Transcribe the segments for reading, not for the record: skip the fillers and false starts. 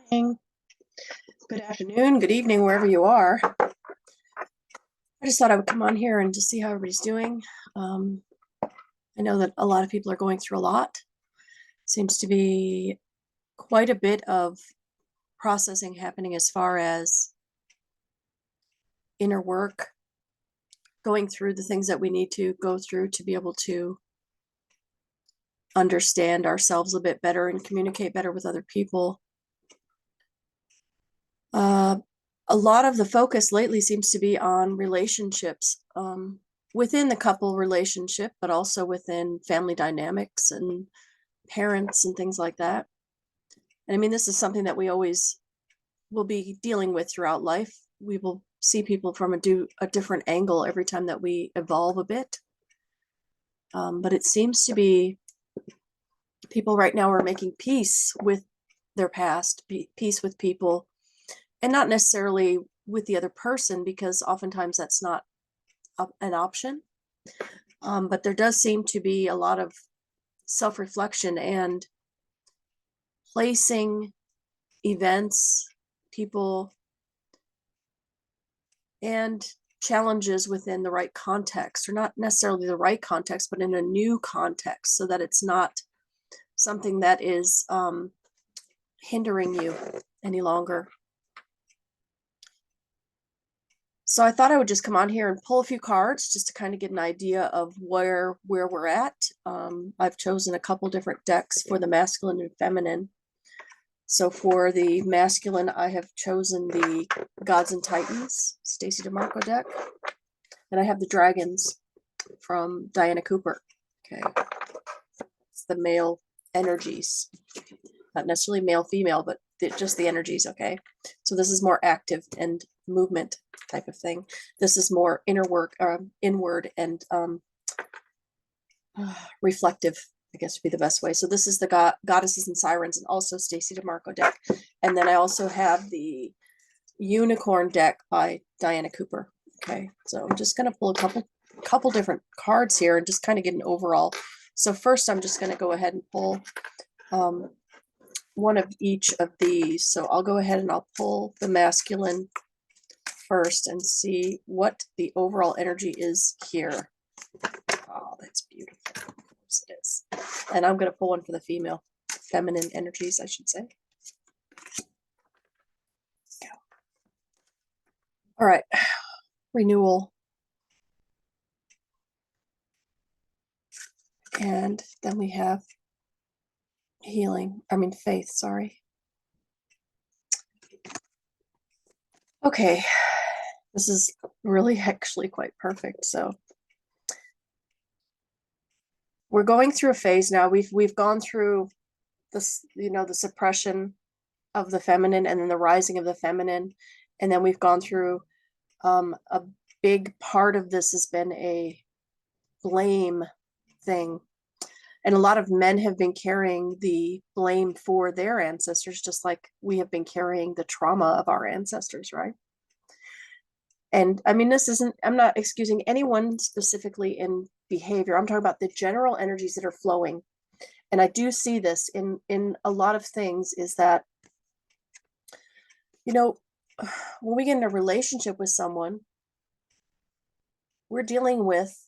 Morning, good afternoon, good evening, wherever you are. I just thought I would come on here and just see how everybody's doing. I know that a lot of people are going through a lot. Seems to be quite a bit of processing happening as far as inner work, going through the things that we need to go through to be able to understand ourselves a bit better and communicate better with other people. A lot of the focus lately seems to be on relationships, within the couple relationship, but also within family dynamics and parents and things like that. And I mean, this is something that we always will be dealing with throughout life. We will see people from a different angle every time that we evolve a bit. But it seems to be people right now are making peace with their past, peace with people, and not necessarily with the other person, because oftentimes that's not an option. But there does seem to be a lot of self-reflection and placing events, people, and challenges within the right context, or not necessarily the right context, but in a new context, so that it's not something that is hindering you any longer. So I thought I would just come on here and pull a few cards just to kind of get an idea of where we're at. I've chosen a couple different decks for the masculine and feminine. So for the masculine, I have chosen the Gods and Titans, Stacey Demarco deck. And I have the Dragons from Diana Cooper. Okay. It's the male energies. Not necessarily male, female, but just the energies, okay? So this is more active and movement type of thing. This is more inner work, inward and reflective, I guess would be the best way. So this is the Goddesses and Sirens, and also Stacey Demarco deck. And then I also have the Unicorn deck by Diana Cooper. Okay, so I'm just going to pull a couple different cards here and just kind of get an overall. So first I'm just going to go ahead and pull one of each of these. So I'll go ahead and I'll pull the masculine first and see what the overall energy is here. Oh, that's beautiful. Of course it is. And I'm going to pull one for the female, feminine energies, I should say. Go. All right. Renewal. And then we have faith, sorry. Okay, this is really actually quite perfect. So we're going through a phase now. We've gone through this, the suppression of the feminine and then the rising of the feminine. And then we've gone through a big part of this has been a blame thing. And a lot of men have been carrying the blame for their ancestors, just like we have been carrying the trauma of our ancestors, right? And I mean, I'm not excusing anyone specifically in behavior. I'm talking about the general energies that are flowing. And I do see this in a lot of things, is that, when we get in a relationship with someone, we're dealing with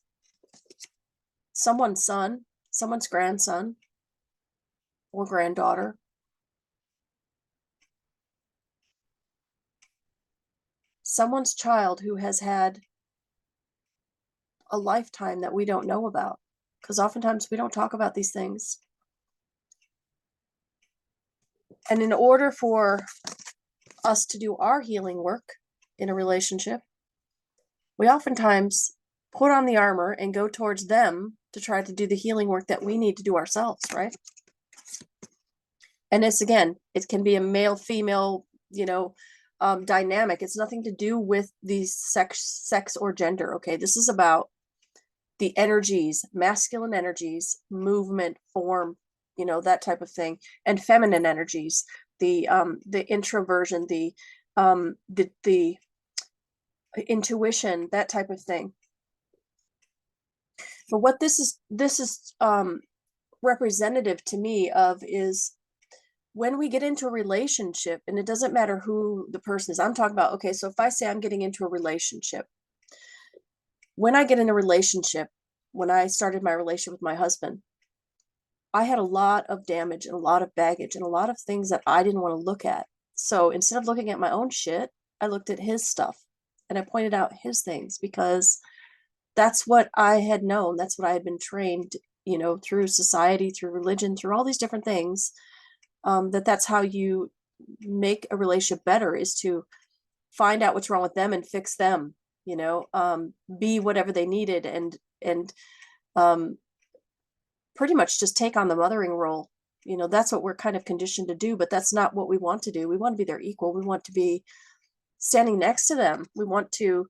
someone's son, someone's grandson or granddaughter. Someone's child who has had a lifetime that we don't know about, because oftentimes we don't talk about these things. And in order for us to do our healing work in a relationship, we oftentimes put on the armor and go towards them to try to do the healing work that we need to do ourselves, right? And it's, again, it can be a male, female, dynamic. It's nothing to do with the sex or gender. Okay, this is about the energies, masculine energies, movement, form, that type of thing, and feminine energies, the introversion, the intuition, that type of thing. But what this is representative to me of is when we get into a relationship, and it doesn't matter who the person is, I'm talking about, okay, so if I say I'm getting into a relationship, when I get in a relationship, when I started my relationship with my husband, I had a lot of damage and a lot of baggage and a lot of things that I didn't want to look at. So instead of looking at my own shit, I looked at his stuff and I pointed out his things because that's what I had known. That's what I had been trained, through society, through religion, through all these different things. That's how you make a relationship better, is to find out what's wrong with them and fix them, be whatever they needed, and um, pretty much just take on the mothering role. That's what we're kind of conditioned to do, but that's not what we want to do. We want to be their equal. We want to be standing next to them. We want to,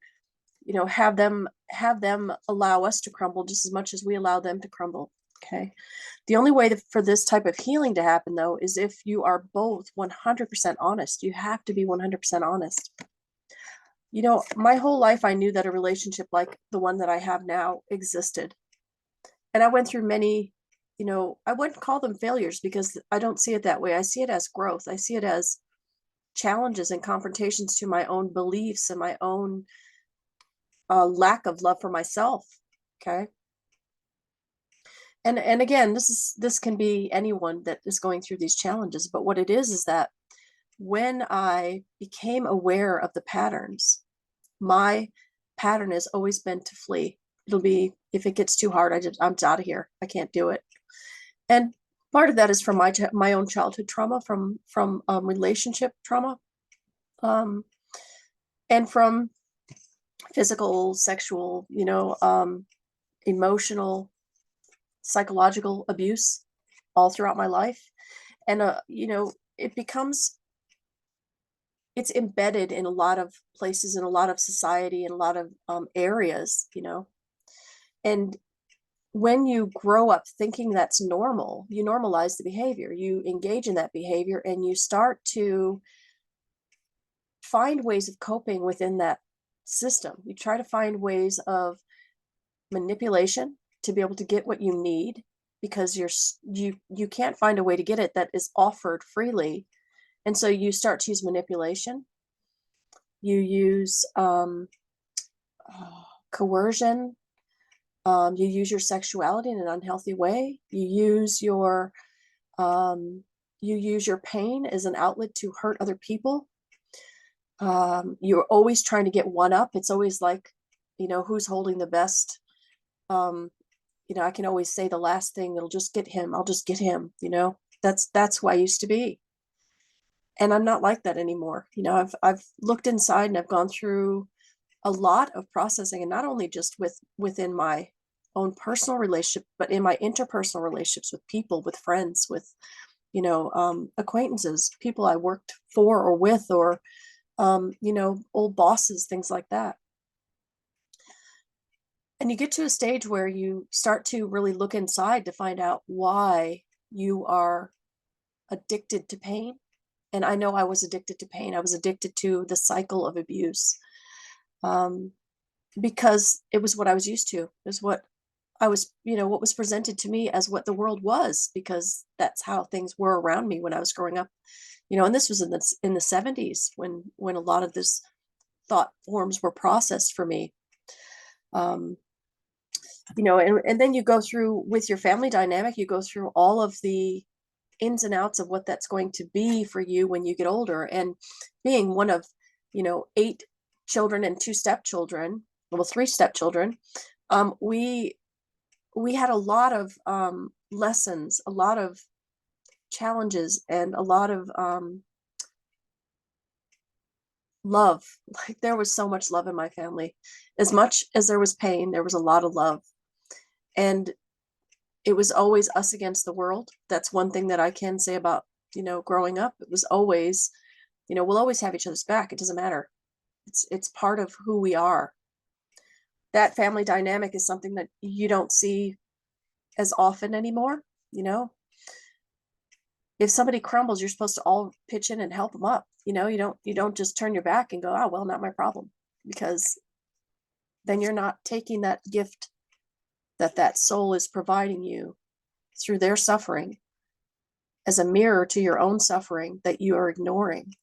have them allow us to crumble just as much as we allow them to crumble. Okay. The only way for this type of healing to happen, though, is if you are both 100% honest. You have to be 100% honest. My whole life, I knew that a relationship like the one that I have now existed. And I went through many, I wouldn't call them failures because I don't see it that way. I see it as growth. I see it as challenges and confrontations to my own beliefs and my own lack of love for myself. Okay. And again, this can be anyone that is going through these challenges, but what it is that when I became aware of the patterns, my pattern has always been to flee. It'll be, if it gets too hard, I'm out of here. I can't do it. And part of that is from my own childhood trauma, from relationship trauma, and from physical, sexual, emotional, psychological abuse all throughout my life. And it's embedded in a lot of places, in a lot of society, in a lot of areas, and when you grow up thinking that's normal, you normalize the behavior, you engage in that behavior, and you start to find ways of coping within that system. You try to find ways of manipulation to be able to get what you need, because you can't find a way to get it that is offered freely. And so you start to use manipulation. You use coercion. You use your sexuality in an unhealthy way. You use your pain as an outlet to hurt other people. You're always trying to get one up. It's always like, who's holding the best. I can always say the last thing that'll just get him. I'll just get him. That's who I used to be. And I'm not like that anymore. I've looked inside and I've gone through a lot of processing, and not only just within my own personal relationship, but in my interpersonal relationships with people, with friends, with, acquaintances, people I worked for or with, or, old bosses, things like that. And you get to a stage where you start to really look inside to find out why you are addicted to pain. And I know I was addicted to pain. I was addicted to the cycle of abuse, because it was what I was used to. It was what I was, what was presented to me as what the world was, because that's how things were around me when I was growing up. And this was in the 70s when a lot of this thought forms were processed for me. And then you go through, with your family dynamic, you go through all of the ins and outs of what that's going to be for you when you get older. And being one of, 8 children and 2 stepchildren, well, 3 stepchildren, we had a lot of lessons, a lot of challenges, and a lot of love. Like, there was so much love in my family. As much as there was pain, there was a lot of love. And it was always us against the world. That's one thing that I can say about, growing up. It was always, we'll always have each other's back. It doesn't matter. It's part of who we are. That family dynamic is something that you don't see as often anymore. If somebody crumbles, you're supposed to all pitch in and help them up. You don't just turn your back and go, oh, well, not my problem, because then you're not taking that gift that soul is providing you through their suffering as a mirror to your own suffering that you are ignoring.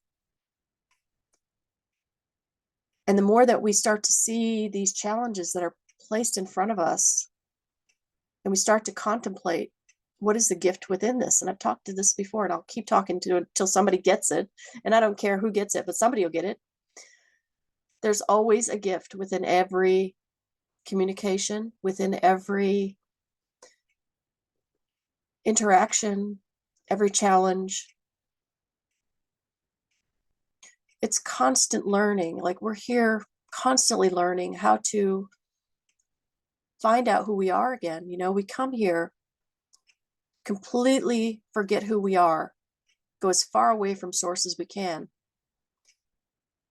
And the more that we start to see these challenges that are placed in front of us, and we start to contemplate, what is the gift within this? And I've talked to this before, and I'll keep talking to it until somebody gets it. And I don't care who gets it, but somebody will get it. There's always a gift within every communication, within every interaction, every challenge. It's constant learning. Like, we're here constantly learning how to find out who we are again. You know, we come here, completely forget who we are, go as far away from source as we can,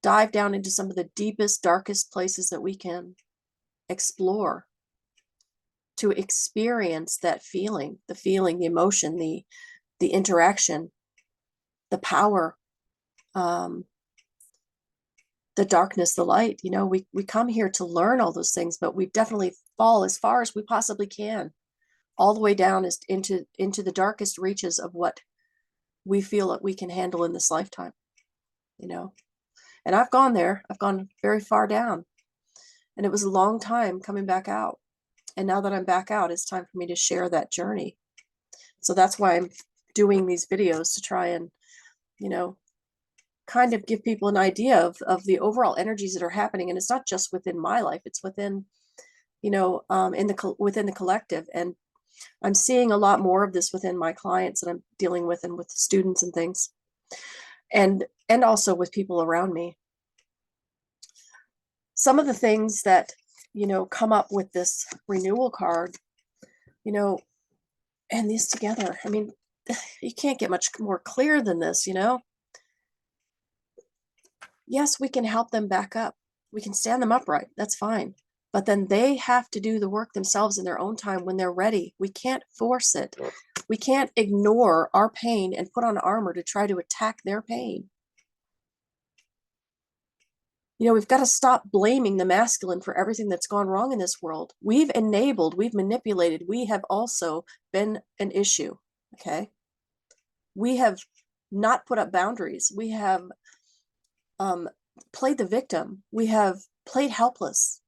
dive down into some of the deepest, darkest places that we can explore, to experience that feeling, the emotion, the interaction, the power, the darkness, the light. You know, we come here to learn all those things, but we definitely fall as far as we possibly can, all the way down into the darkest reaches of what we feel that we can handle in this lifetime, you know. And I've gone there. I've gone very far down, and it was a long time coming back out. And now that I'm back out, it's time for me to share that journey. So that's why I'm doing these videos, to try and, you know, kind of give people an idea of the overall energies that are happening. And it's not just within my life, it's within, you know, within the collective. And I'm seeing a lot more of this within my clients that I'm dealing with, and with students and things, and also with people around me. Some of the things that, you know, come up with this renewal card, you know, and these together, I mean, you can't get much more clear than this, you know. Yes, we can help them back up. We can stand them upright. That's fine. But then they have to do the work themselves in their own time when they're ready. We can't force it. We can't ignore our pain and put on armor to try to attack their pain. You know, we've got to stop blaming the masculine for everything that's gone wrong in this world. We've enabled, we've manipulated, we have also been an issue, okay? We have not put up boundaries. We have played the victim. We have played helpless.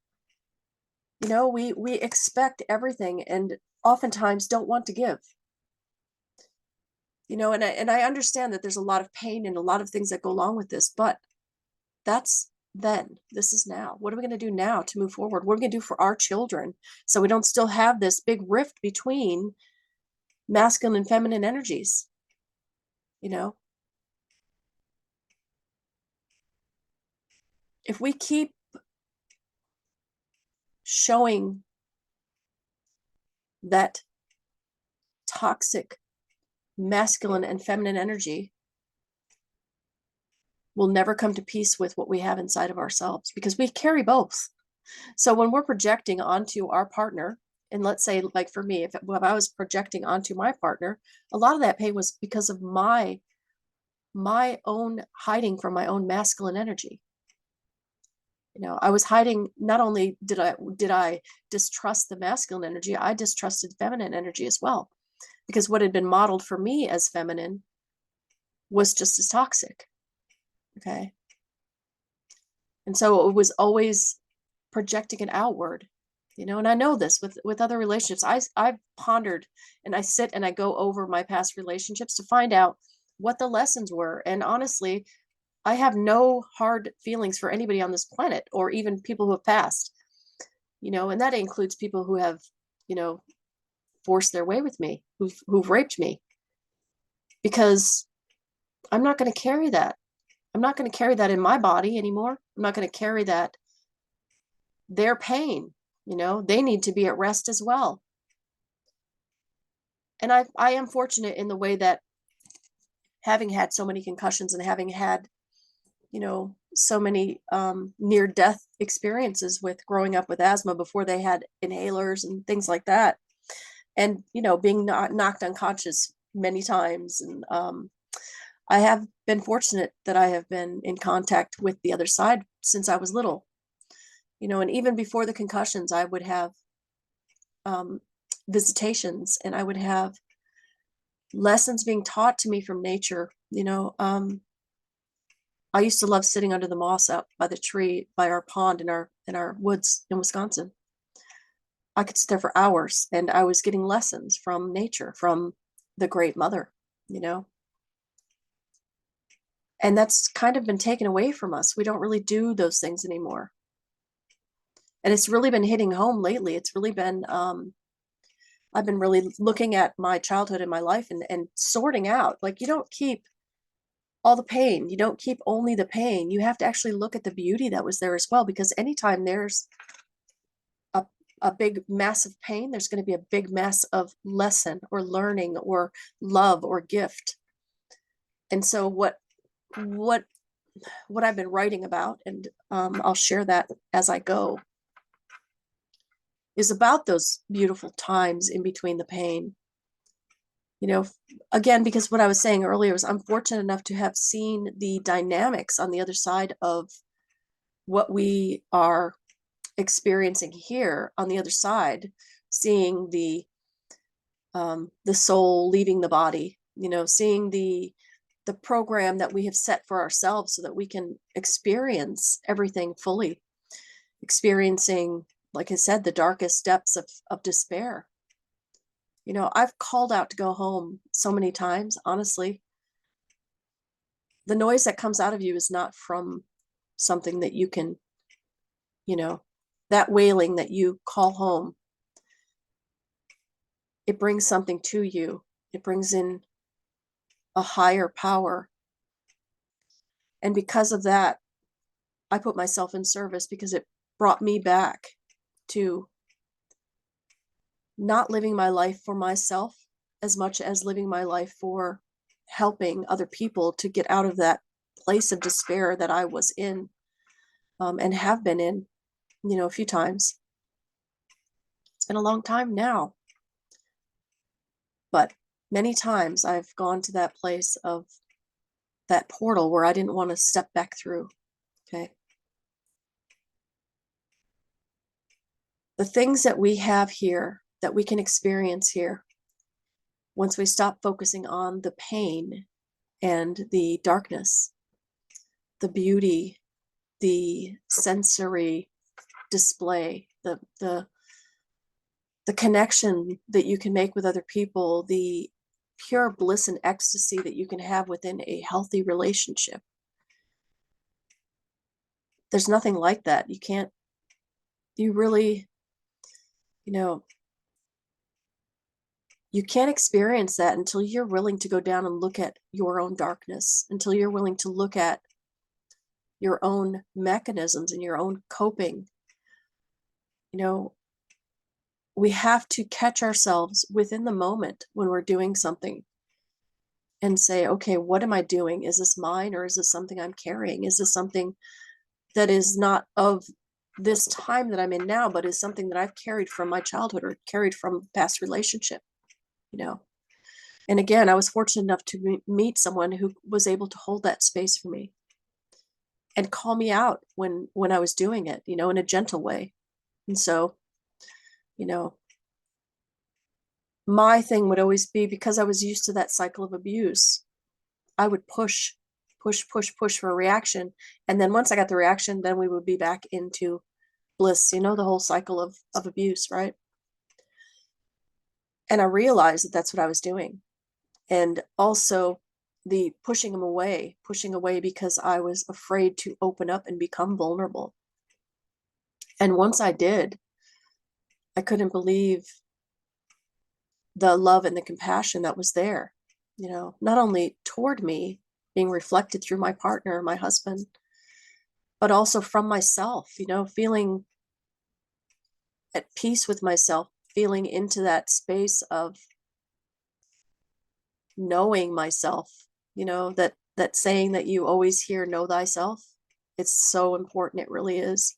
You know, we expect everything, and oftentimes don't want to give. You know, and I understand that there's a lot of pain and a lot of things that go along with this, but that's then. This is now. What are we going to do now to move forward? What are we going to do for our children, so we don't still have this big rift between masculine and feminine energies? You know, if we keep showing that toxic masculine and feminine energy, we'll never come to peace with what we have inside of ourselves, because we carry both. So when we're projecting onto our partner, and let's say, like for me, if I was projecting onto my partner, a lot of that pain was because of my own hiding from my own masculine energy. You know, I was hiding. Not only did I distrust the masculine energy, I distrusted feminine energy as well, because what had been modeled for me as feminine was just as toxic. Okay. And so it was always projecting it outward, you know. And I know this with other relationships. I've pondered, and I sit and I go over my past relationships to find out what the lessons were. And honestly, I have no hard feelings for anybody on this planet, or even people who have passed, you know, and that includes people who have, you know, forced their way with me, who've raped me, because I'm not going to carry that. I'm not going to carry that in my body anymore. I'm not going to carry that, their pain. You know, they need to be at rest as well. And I am fortunate in the way that, having had so many concussions and having had, you know, so many near-death experiences with growing up with asthma before they had inhalers and things like that, and, you know, being knocked unconscious many times. And I have been fortunate that I have been in contact with the other side since I was little, you know. And even before the concussions, I would have visitations, and I would have lessons being taught to me from nature. I used to love sitting under the moss out by the tree by our pond in our woods in Wisconsin. I could sit there for hours, and I was getting lessons from nature, from the great mother, you know. And that's kind of been taken away from us. We don't really do those things anymore. And it's really been hitting home lately. It's really been I've been really looking at my childhood and my life and sorting out, like, you don't keep all the pain. You don't keep only the pain. You have to actually look at the beauty that was there as well, because anytime there's a, a big massive pain, there's going to be a big mass of lesson or learning or love or gift. And so what I've been writing about, and I'll share that as I go, is about those beautiful times in between the pain. Again, because what I was saying earlier was I'm fortunate enough to have seen the dynamics on the other side of what we are experiencing here on the other side, seeing the soul leaving the body, seeing the program that we have set for ourselves so that we can experience everything fully, experiencing, like I said, the darkest depths of despair. I've called out to go home so many times. Honestly, the noise that comes out of you is not from something that you can, that wailing that you call home. It brings something to you. It brings in a higher power. And because of that, I put myself in service, because it brought me back to not living my life for myself as much as living my life for helping other people to get out of that place of despair that I was in, and have been in, a few times. It's been a long time now, but many times I've gone to that place of that portal where I didn't want to step back through. Okay. The things that we have here, that we can experience here, once we stop focusing on the pain and the darkness, the beauty, the sensory display, the connection that you can make with other people, the pure bliss and ecstasy that you can have within a healthy relationship. There's nothing like that. You really, you can't experience that until you're willing to go down and look at your own darkness, until you're willing to look at your own mechanisms and your own coping. We have to catch ourselves within the moment when we're doing something and say, okay, what am I doing? Is this mine, or is this something I'm carrying? Is this something that is not of this time that I'm in now, but is something that I've carried from my childhood or carried from past relationship, And again, I was fortunate enough to meet someone who was able to hold that space for me and call me out when I was doing it, in a gentle way. And so, my thing would always be, because I was used to that cycle of abuse, I would push for a reaction. And then once I got the reaction, then we would be back into bliss, the whole cycle of abuse, right? And I realized that that's what I was doing. And also the pushing away because I was afraid to open up and become vulnerable. And once I did, I couldn't believe the love and the compassion that was there, not only toward me being reflected through my partner, my husband, but also from myself, feeling at peace with myself, feeling into that space of knowing myself, that saying that you always hear, know thyself. It's so important. It really is,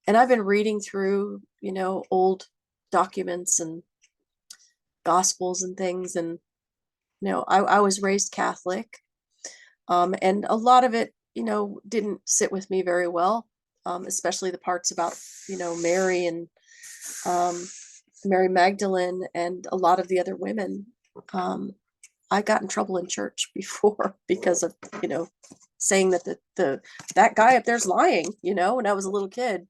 and I've been reading through, old documents and gospels and things. And, I was raised Catholic. And a lot of it, didn't sit with me very well, especially the parts about, Mary and Mary Magdalene and a lot of the other women, I got in trouble in church before because of, saying that that guy up there's lying, when I was a little kid.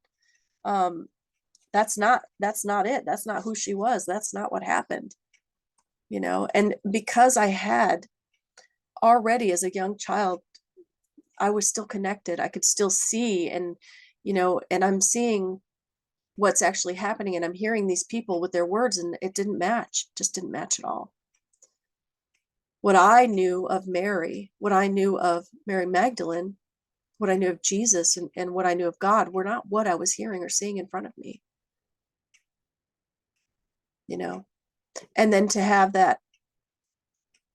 That's not it. That's not who she was. That's not what happened, and because I had already as a young child, I was still connected. I could still see, and and I'm seeing what's actually happening, and I'm hearing these people with their words, and it didn't match, just didn't match at all. What I knew of Mary, what I knew of Mary Magdalene, what I knew of Jesus, and what I knew of God were not what I was hearing or seeing in front of me. And then to have that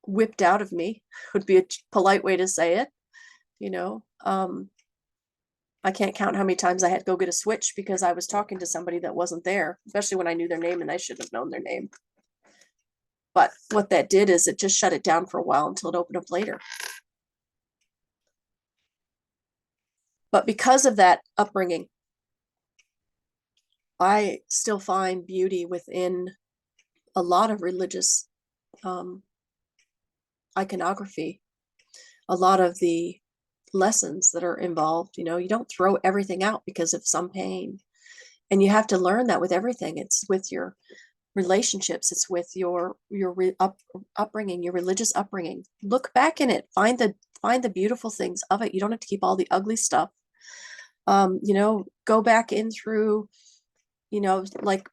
whipped out of me would be a polite way to say it. I can't count how many times I had to go get a switch because I was talking to somebody that wasn't there, especially when I knew their name and I should have known their name. But what that did is it just shut it down for a while until it opened up later. But because of that upbringing, I still find beauty within a lot of religious iconography, a lot of the lessons that are involved. You don't throw everything out because of some pain. And you have to learn that with everything. It's with your relationships. It's with your upbringing, your religious upbringing. Look back in it. Find the beautiful things of it. You don't have to keep all the ugly stuff. Go back in through, like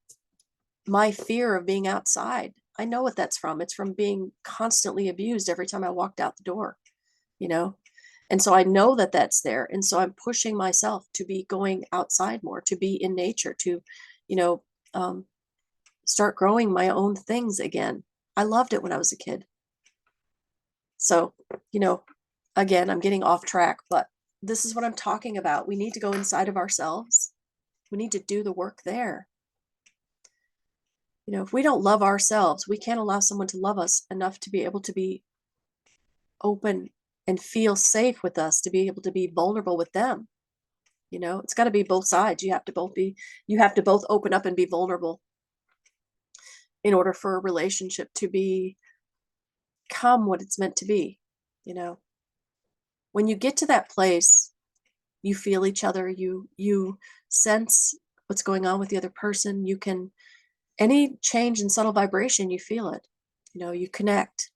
my fear of being outside. I know what that's from. It's from being constantly abused every time I walked out the door, And so I know that that's there. And so I'm pushing myself to be going outside more, to be in nature, to, start growing my own things again. I loved it when I was a kid. So, again, I'm getting off track, but this is what I'm talking about. We need to go inside of ourselves. We need to do the work there. If we don't love ourselves, we can't allow someone to love us enough to be able to be open and feel safe with us, to be able to be vulnerable with them. It's got to be both sides. You have to both open up and be vulnerable in order for a relationship to become what it's meant to be. When you get to that place, you feel each other, you sense what's going on with the other person. You can, any change in subtle vibration, you feel it. You connect.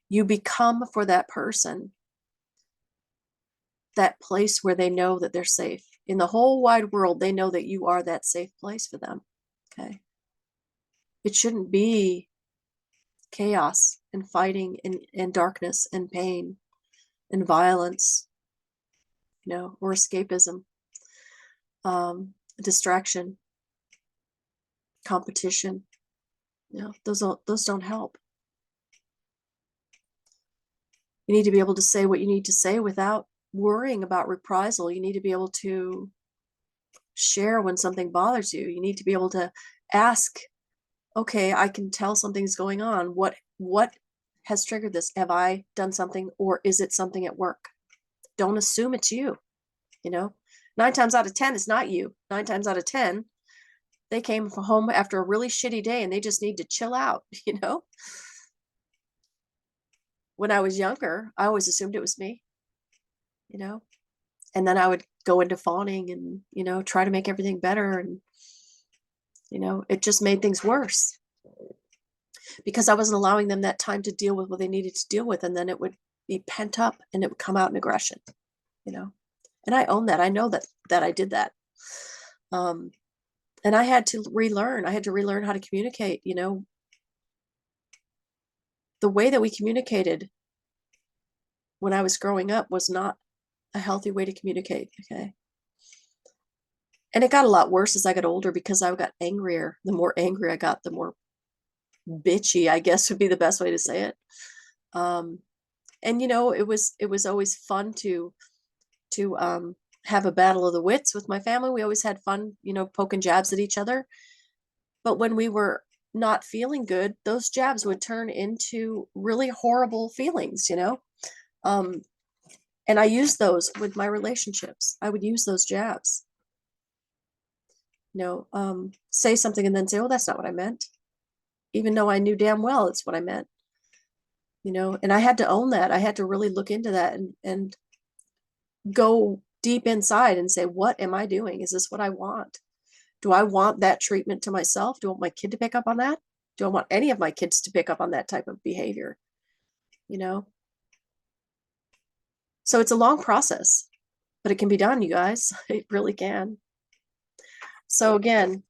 You become for that person that place where they know that they're safe. In the whole wide world, they know that you are that safe place for them. Okay. It shouldn't be chaos and fighting and darkness and pain and violence, or escapism, distraction, competition. Those don't help. You need to be able to say what you need to say without worrying about reprisal. You need to be able to share when something bothers you. You need to be able to ask, okay, I can tell something's going on. What has triggered this? Have I done something, or is it something at work? Don't assume it's you. 9 times out of 10, it's not you. 9 times out of 10, they came home after a really shitty day and they just need to chill out. When I was younger, I always assumed it was me, and then I would go into fawning and, try to make everything better. And, it just made things worse because I wasn't allowing them that time to deal with what they needed to deal with. And then it would be pent up and it would come out in aggression, and I own that. I know that I did that. And I had to relearn. I had to relearn how to communicate, the way that we communicated when I was growing up was not a healthy way to communicate. Okay. And it got a lot worse as I got older because I got angrier. The more angry I got, the more bitchy, I guess would be the best way to say it. And it was always fun to have a battle of the wits with my family. We always had fun, poking jabs at each other. But when we were not feeling good, those jabs would turn into really horrible feelings, and I used those with my relationships. I would use those jabs. say something and then say, oh, that's not what I meant, even though I knew damn well it's what I meant. And I had to own that. I had to really look into that and go deep inside and say, what am I doing? Is this what I want? Do I want that treatment to myself? Do I want my kid to pick up on that? Do I want any of my kids to pick up on that type of behavior? So it's a long process, but it can be done, you guys. It really can. So again,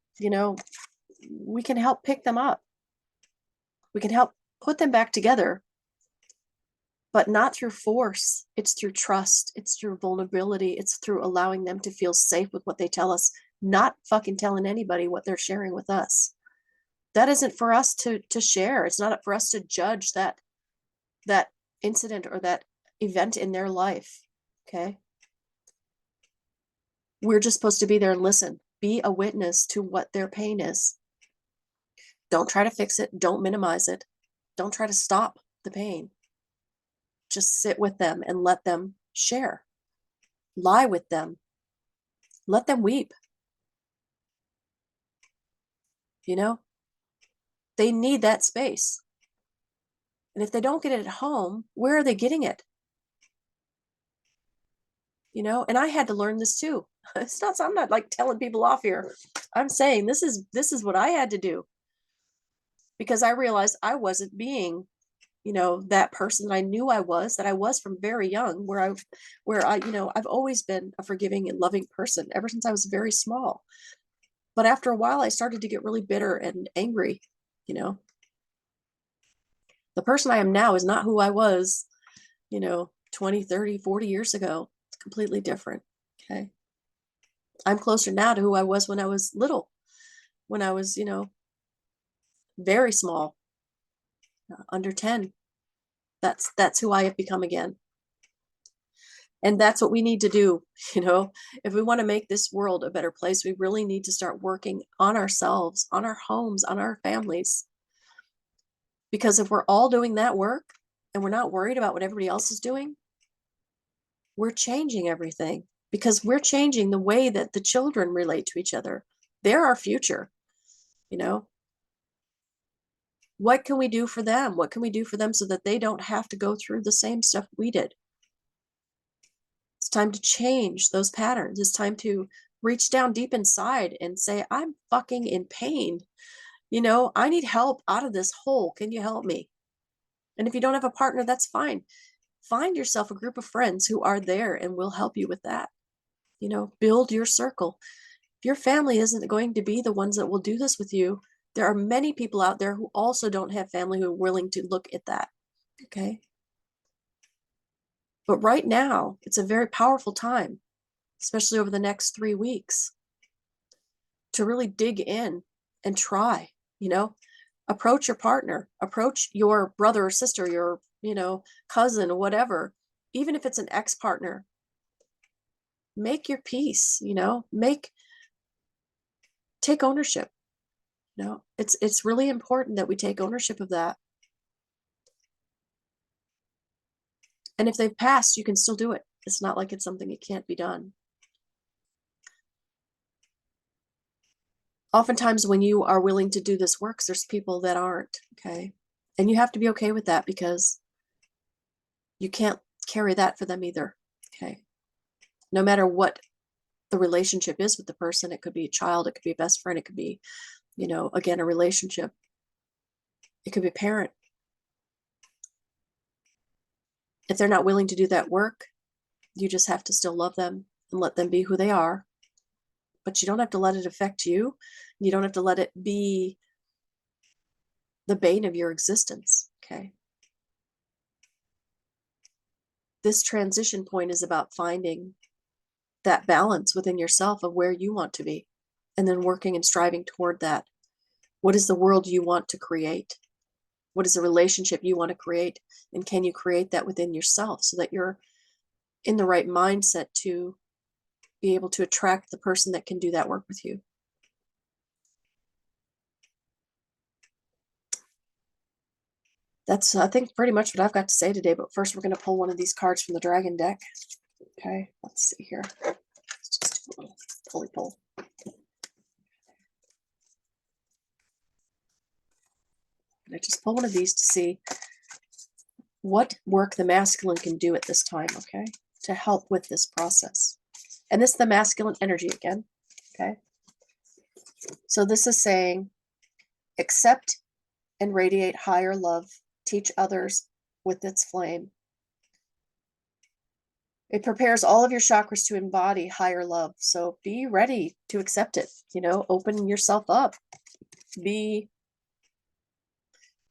we can help pick them up. We can help put them back together, but not through force. It's through trust. It's through vulnerability. It's through allowing them to feel safe with what they tell us, not fucking telling anybody what they're sharing with us. That isn't for us to share. It's not for us to judge that incident or that event in their life. Okay. We're just supposed to be there and listen, be a witness to what their pain is. Don't try to fix it. Don't minimize it. Don't try to stop the pain. Just sit with them and let them share. Lie with them. Let them weep. They need that space. And if they don't get it at home, where are they getting it? And I had to learn this too. I'm not like telling people off here. I'm saying this is what I had to do, because I realized I wasn't being, that person that I knew I was, that I was from very young, where I've always been a forgiving and loving person ever since I was very small. But after a while, I started to get really bitter and angry. The person I am now is not who I was, 20, 30, 40 years ago. It's completely different. Okay. I'm closer now to who I was when I was little, when I was, very small, under 10. That's who I have become again. And that's what we need to do. If we want to make this world a better place, we really need to start working on ourselves, on our homes, on our families. Because if we're all doing that work and we're not worried about what everybody else is doing, we're changing everything, because we're changing the way that the children relate to each other. They're our future. What can we do for them? What can we do for them so that they don't have to go through the same stuff we did? It's time to change those patterns. It's time to reach down deep inside and say, I'm fucking in pain. I need help out of this hole. Can you help me? And if you don't have a partner, that's fine. Find yourself a group of friends who are there and will help you with that. Build your circle. If your family isn't going to be the ones that will do this with you, there are many people out there who also don't have family who are willing to look at that. Okay. But right now, it's a very powerful time, especially over the next 3 weeks, to really dig in and try, approach your partner, approach your brother or sister, your, cousin or whatever, even if it's an ex-partner. Make your peace, take ownership. It's really important that we take ownership of that. And if they've passed, you can still do it. It's not like it's something that can't be done. Oftentimes when you are willing to do this work, there's people that aren't. Okay. And you have to be okay with that, because you can't carry that for them either. Okay. No matter what the relationship is with the person, it could be a child, it could be a best friend, it could be, again, a relationship. It could be a parent. If they're not willing to do that work, you just have to still love them and let them be who they are. But you don't have to let it affect you. You don't have to let it be the bane of your existence. Okay. This transition point is about finding that balance within yourself of where you want to be, and then working and striving toward that. What is the world you want to create? What is the relationship you want to create? And can you create that within yourself so that you're in the right mindset to be able to attract the person that can do that work with you? That's, I think, pretty much what I've got to say today. But first, we're going to pull one of these cards from the Dragon deck. Okay, let's see here. Let's just do a little pulley pull. I just pull one of these to see what work the masculine can do at this time, okay, to help with this process. And this is the masculine energy again, okay? So this is saying, accept and radiate higher love, teach others with its flame. It prepares all of your chakras to embody higher love. So be ready to accept it, you know, open yourself up. Be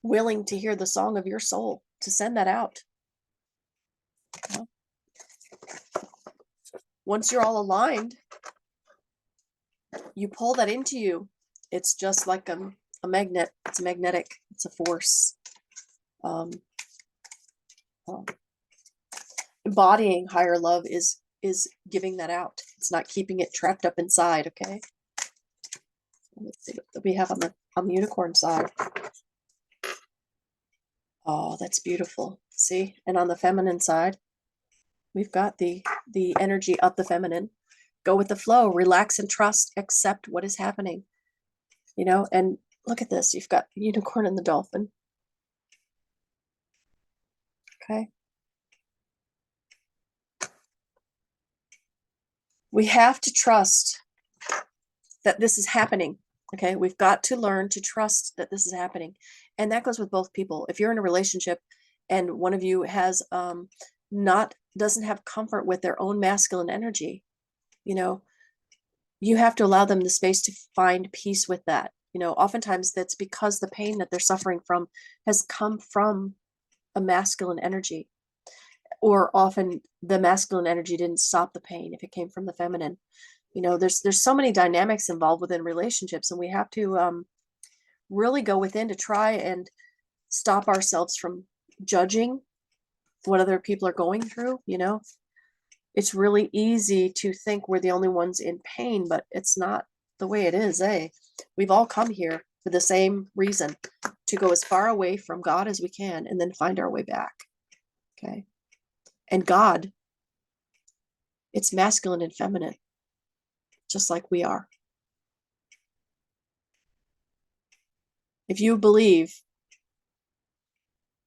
willing to hear the song of your soul, to send that out. Once you're all aligned, you pull that into you. It's just like a magnet. It's magnetic. It's a force. Embodying higher love is giving that out. It's not keeping it trapped up inside. Okay. Let's see what we have on the unicorn side. Oh, that's beautiful. See, and on the feminine side, we've got the energy of the feminine. Go with the flow, relax and trust, accept what is happening. You know, and look at this. You've got the unicorn and the dolphin. Okay. We have to trust that this is happening. Okay. We've got to learn to trust that this is happening. And that goes with both people. If you're in a relationship and one of you has doesn't have comfort with their own masculine energy, you know, you have to allow them the space to find peace with that. You know, oftentimes that's because the pain that they're suffering from has come from a masculine energy, or often the masculine energy didn't stop the pain if it came from the feminine. You know, there's so many dynamics involved within relationships, and we have to really go within to try and stop ourselves from judging what other people are going through. You know, it's really easy to think we're the only ones in pain, but it's not the way it is. We've all come here for the same reason, to go as far away from God as we can and then find our way back. Okay. And God, it's masculine and feminine, just like we are. If you believe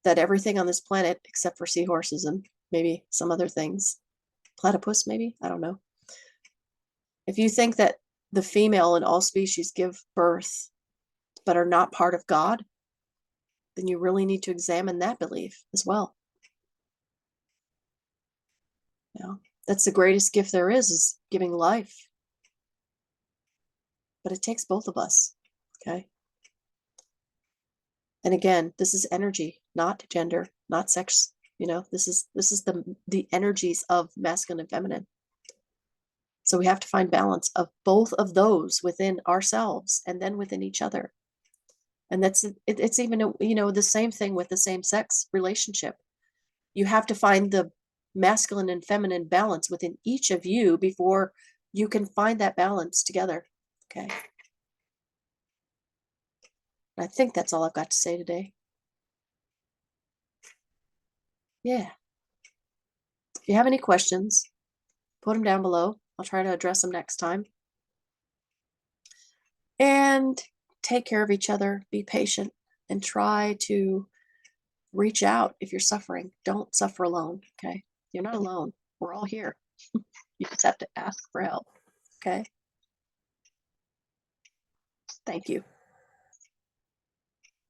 that everything on this planet, except for seahorses and maybe some other things, platypus maybe, I don't know. If you think that the female in all species give birth but are not part of God, then you really need to examine that belief as well. You know, that's the greatest gift there is giving life. But it takes both of us, okay? And again, this is energy, not gender, not sex. You know, this is the energies of masculine and feminine. So we have to find balance of both of those within ourselves and then within each other. And it's even, you know, the same thing with the same sex relationship. You have to find the masculine and feminine balance within each of you before you can find that balance together. Okay. I think that's all I've got to say today. Yeah. If you have any questions, put them down below. I'll try to address them next time. And take care of each other. Be patient and try to reach out if you're suffering. Don't suffer alone. Okay. You're not alone. We're all here. You just have to ask for help. Okay. Thank you.